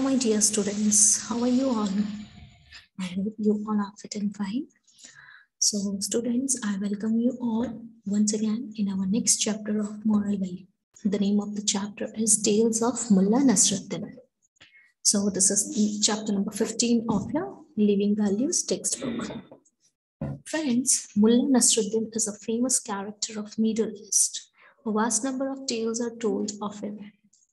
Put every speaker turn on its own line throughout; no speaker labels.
my dear students. How are you all? I hope you all are fit and fine. So, students, I welcome you all once again in our next chapter of moral value. The name of the chapter is Tales of Mulla Nasruddin. So, this is chapter number 15 of your Living Values textbook. Friends, Mulla Nasruddin is a famous character of Middle East. A vast number of tales are told of him.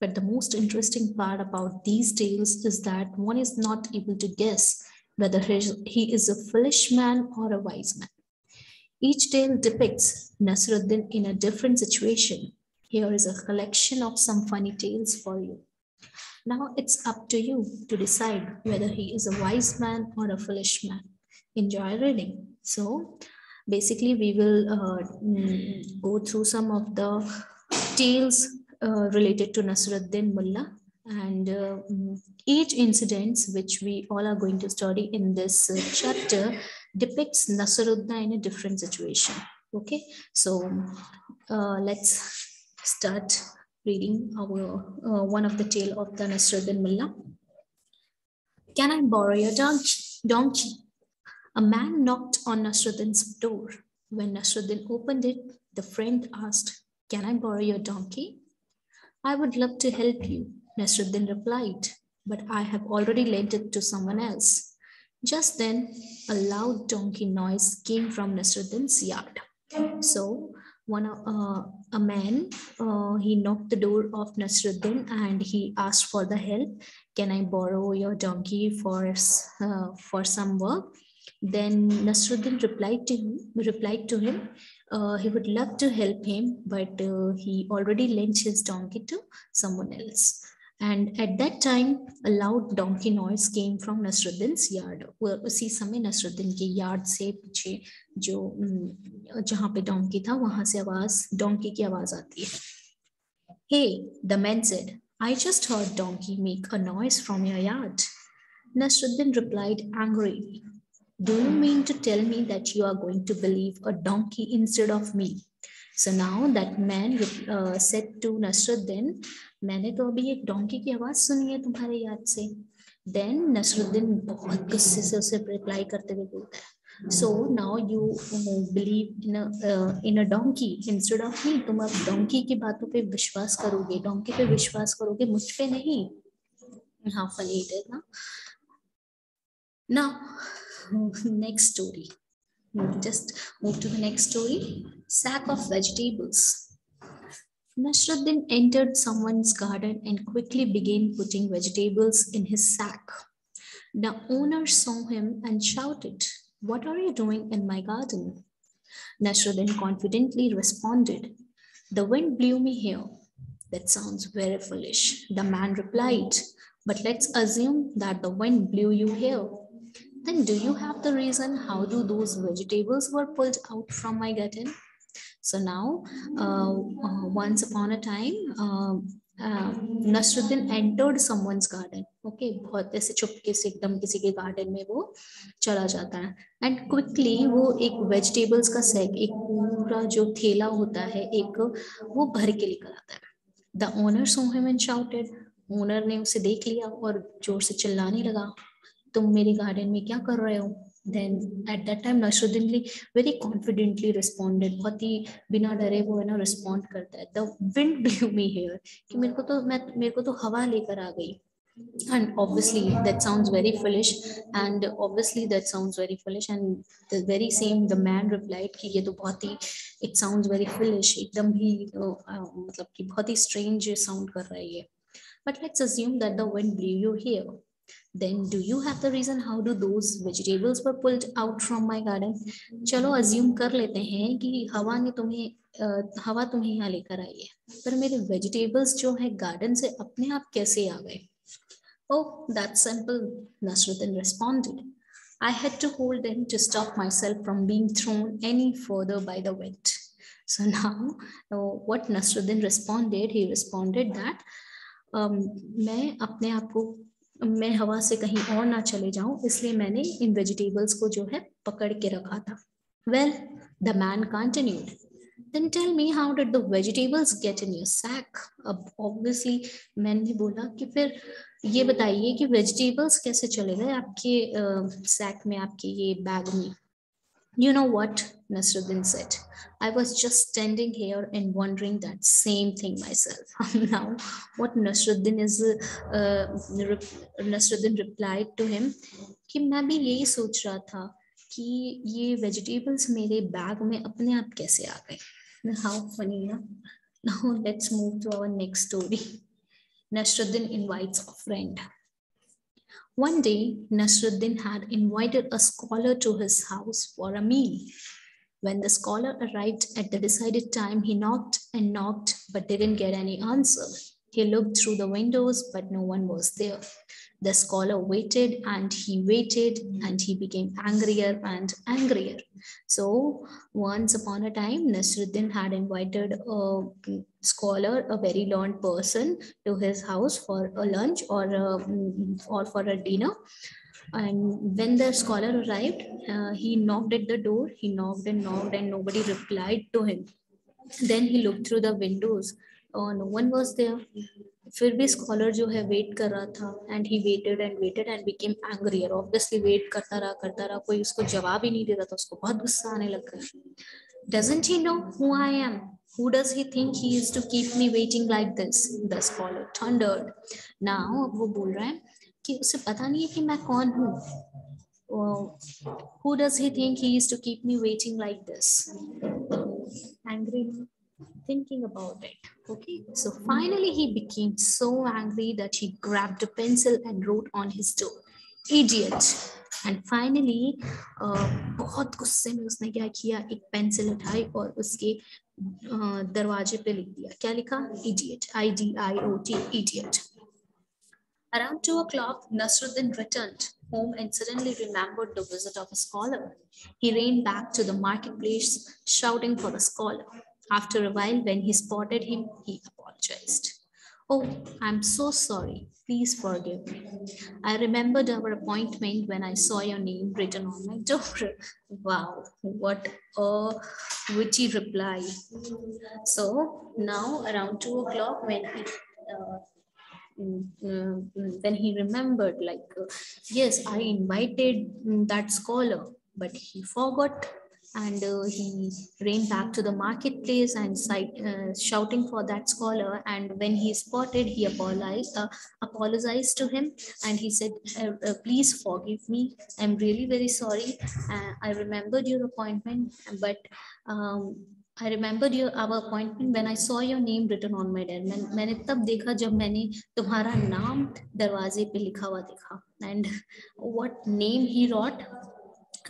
But the most interesting part about these tales is that one is not able to guess whether he is a foolish man or a wise man. Each tale depicts Nasruddin in a different situation. Here is a collection of some funny tales for you. Now it's up to you to decide whether he is a wise man or a foolish man. Enjoy reading. So basically we will go through some of the tales related to Nasruddin Mulla, and each incident which we all are going to study in this chapter depicts Nasruddin in a different situation. Okay, so let's start reading our one of the tale of the Nasruddin Mulla. Can I borrow your donkey? A man knocked on Nasruddin's door. When Nasruddin opened it, the friend asked, "Can I borrow your donkey?" "I would love to help you," Nasruddin replied, "but I have already lent it to someone else." Just then, a loud donkey noise came from Nasruddin's yard. So, a man, he knocked the door of Nasruddin and he asked for the help. "Can I borrow your donkey for some work?" Then Nasruddin replied to him, he would love to help him, but he already lent his donkey to someone else. And at that time, a loud donkey noise came from Nasruddin's yard. उसी समय नसरुद्दीन के yard से पीछे जो जहाँ पे donkey था वहां से डोंकी की आवाज आती है. "Hey," the man said, "I just heard donkey make a noise from your yard." Nasruddin replied angrily, "Do you mean to tell me that you are going to believe a donkey instead of me?" So now that man said to Nasruddin, "मैंने तो अभी एक donkey की आवाज सुनी है तुम्हारे याद से." Then Nasruddin बहुत गुस्से से उसे रिप्लाई करते हुए बोलता है, "So now you believe in a donkey instead of me? तुम अब डोंकी की बातों पे विश्वास करोगे, डोंकी पे विश्वास करोगे, मुझ पे नहीं." How funny it is, ना? Now, next story. Just move to the next story. Sack of vegetables. Nasruddin entered someone's garden and quickly began putting vegetables in his sack. The owner saw him and shouted, "What are you doing in my garden?" Nasruddin confidently responded, "The wind blew me here." "That sounds very foolish," the man replied, "but let's assume that the wind blew you here. Then do you have the reason how do those vegetables were pulled out from my garden?" So now, once upon a time, Nasruddin entered someone's garden. Okay, बहुत ऐसे चुपके से एकदम किसी के garden में वो चला जाता है. And quickly वो एक vegetables का sack, एक पूरा जो थैला होता है, एक वो भर के लेकर आता है. The owner saw him and shouted. Owner ने उसे देख लिया और जोर से चिल्लाने लगा, "तुम मेरे गार्डन में क्या कर रहे हो?" Then at that time Nasruddin very confidently responded, बहुत ही बिना डरे वो है ना respond करता है, "The wind blew me here," कि मेरे को तो हवा लेकर आ गई. And obviously that sounds very foolish, and the very same the man replied कि ये तो बहुत ही it sounds very foolish, एकदम ही मतलब कि बहुत ही strange sound कर रहा है ये. But let's assume that the wind blew you here. Then do you have the reason how do those vegetables were pulled out from my garden? चलो assume कर लेते हैं कि हवा तुम्हें यहाँ लेकर आई है, पर मेरे vegetables जो है garden से अपने आप कैसे आ गए? "Oh, that's simple," Nasruddin responded. "I had to hold them to stop myself from being thrown any further by the wind." So now what Nasruddin responded, he responded that मैं हवा से कहीं और ना चले जाऊं, इसलिए मैंने इन वेजिटेबल्स को जो है पकड़ के रखा था. Well, the man continued, Then tell me, how did the vegetables get in your sack? अब obviously मैंने बोला कि फिर ये बताइए कि vegetables कैसे चले गए आपके sack में, आपके ये bag में. You know what? Nasruddin said. I was just standing here and wondering that same thing myself. Now, what Nasruddin replied to him कि मैं भी यही सोच रहा था कि ये vegetables मेरे bag में अपने आप कैसे आ गए. How funny, na? Now let's move to our next story. Nasruddin invites a friend. One day, Nasruddin had invited a scholar to his house for a meal. When the scholar arrived at the decided time, he knocked and knocked but didn't get any answer. He looked through the windows, but no one was there. The scholar waited and he became angrier and angrier. So, once upon a time, Nasruddin had invited a scholar, a very learned person, to his house for a lunch or for a dinner. And when the scholar arrived, he knocked at the door. He knocked and knocked, and nobody replied to him. Then he looked through the windows. Oh, no one was there. फिर भी scholar जो है wait कर रहा था, and he waited and became angrier. Obviously wait करता रहा, कोई उसको जवाब ही नहीं दे रहा था, उसको बहुत गुस्सा आने लग गया. Doesn't he know who I am? Who does he think he is to keep me waiting like this? The scholar thundered. Now वो बोल रहा है कि उसे पता नहीं है कि मैं कौन हूँ. Who does he think he is to keep me waiting like this? Angry, thinking about it. Okay, so finally he became so angry that he grabbed a pencil and wrote on his door, "Idiot." And finally बहुत गुस्से में उसने क्या किया, एक pencil उठाई और उसके दरवाजे पे लिख दिया. क्या लिखा? Idiot. IDIOT, idiot. Around 2 o'clock, Nasruddin returned home and suddenly remembered the visit of a scholar. He ran back to the marketplace, shouting for the scholar. After a while, when he spotted him, he apologized. "Oh, I'm so sorry. Please forgive me. I remembered our appointment when I saw your name written on my door." Wow, what a witty reply. So now around 2 o'clock, when he remembered, like, yes, I invited that scholar, but he forgot, and he ran back to the marketplace and shouting for that scholar. And when he spotted, he apologized to him, and he said, "Please forgive me. I'm really very sorry. I remembered your appointment, but I remembered our appointment when I saw your name written on my door." मैंने तब देखा जब मैंने तुम्हारा नाम दरवाजे पे लिखा हुआ देखा. And what name he wrote?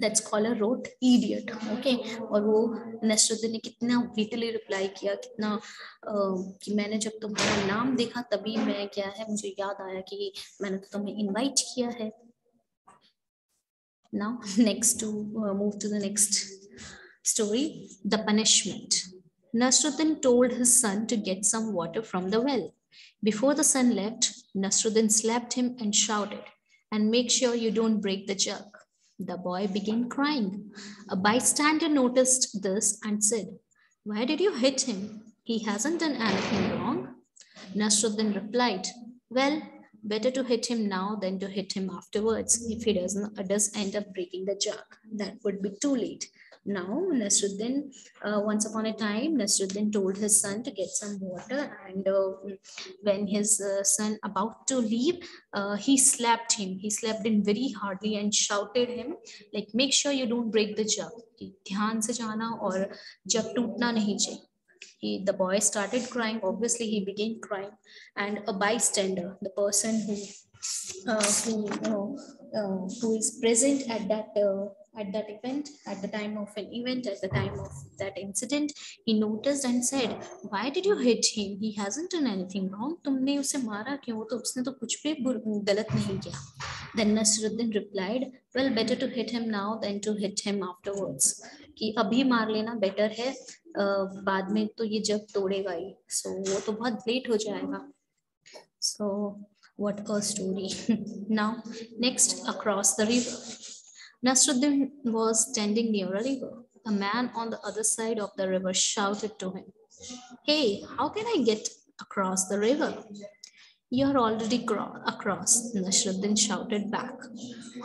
That scholar wrote, "Idiot." Okay, और वो नसरुद्दीन ने कितना विटली रिप्लाई किया, कितना कि मैंने जब तुम्हारा नाम देखा तभी मैं क्या है, मुझे याद आया कि मैंने तो तुम्हें इनवाइट किया है. Now move to the next story, the punishment. Nasruddin told his son to get some water from the well. Before the son left, Nasruddin slapped him and shouted, "And make sure you don't break the jug." The boy began crying. A bystander noticed this and said, "Why did you hit him? He hasn't done anything wrong." Nasruddin replied, "Well, better to hit him now than to hit him afterwards. If he does end up breaking the jug, that would be too late." Now, once upon a time, Nasruddin told his son to get some water, and when his son about to leave, he slapped him. He slapped him very hardly and shouted him, like, "Make sure you don't break the jug. ध्यान से जाना और जग टूटना नहीं चाहिए." The boy started crying. Obviously, he began crying, and a bystander, the person who is present at that event, at the time of an event, at the time of that incident, he noticed and said, "Why did you hit him? He hasn't done anything wrong. तुमने उसे मारा क्यों? तो उसने तो कुछ भी गलत नहीं किया." Then Nasruddin replied, "Well, better to hit him now than to hit him afterwards." कि अभी मार लेना बेटर है, बाद में तो ये जग तोड़ेगा ही, सो वो तो बहुत लेट हो जाएगा. So what a story. Now next, across the river. Nasruddin was standing near a river. A man on the other side of the river shouted to him, "Hey, how can I get across the river?" "You're already across," Nasruddin shouted back.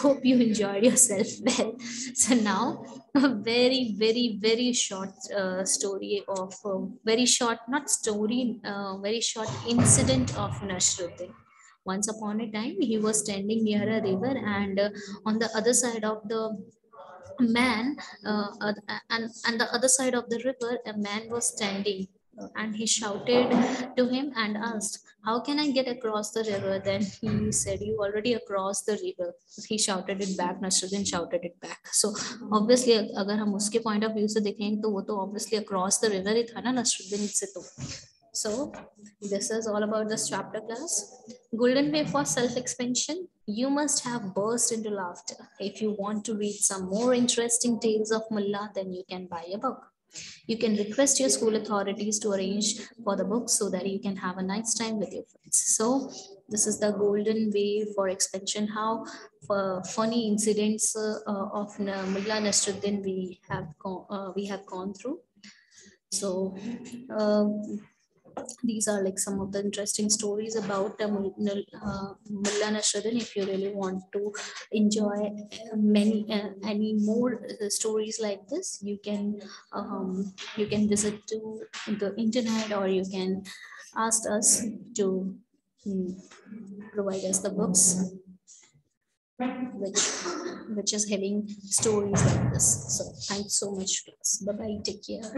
"Hope you enjoyed yourself well." So now, a very, very, very short story of, very short, not story, very short incident of Nasruddin. Once upon a time, he was standing near a river, and on the other side of the man, and the other side of the river, a man was standing, and he shouted to him and asked, "How can I get across the river?" Then he said, "You already across the river." He shouted it back. Nasruddin shouted it back. So obviously, अगर हम उसके point of view से देखें तो वो तो obviously across the river ही था ना नसरुद्दीन से तो. So this is all about this chapter, class. Golden way for self-expansion. You must have burst into laughter. If you want to read some more interesting tales of Mulla, then you can buy a book. You can request your school authorities to arrange for the book so that you can have a nice time with your friends. So this is the golden way for expansion. How for funny incidents of Mulla Nasruddin we have gone through. So these are like some of the interesting stories about Mulla Nasruddin. If you really want to enjoy many any more stories like this, you can visit to the internet, or you can ask us to provide us the books which which is having stories like this. So thanks so much, class. Bye bye. Take care.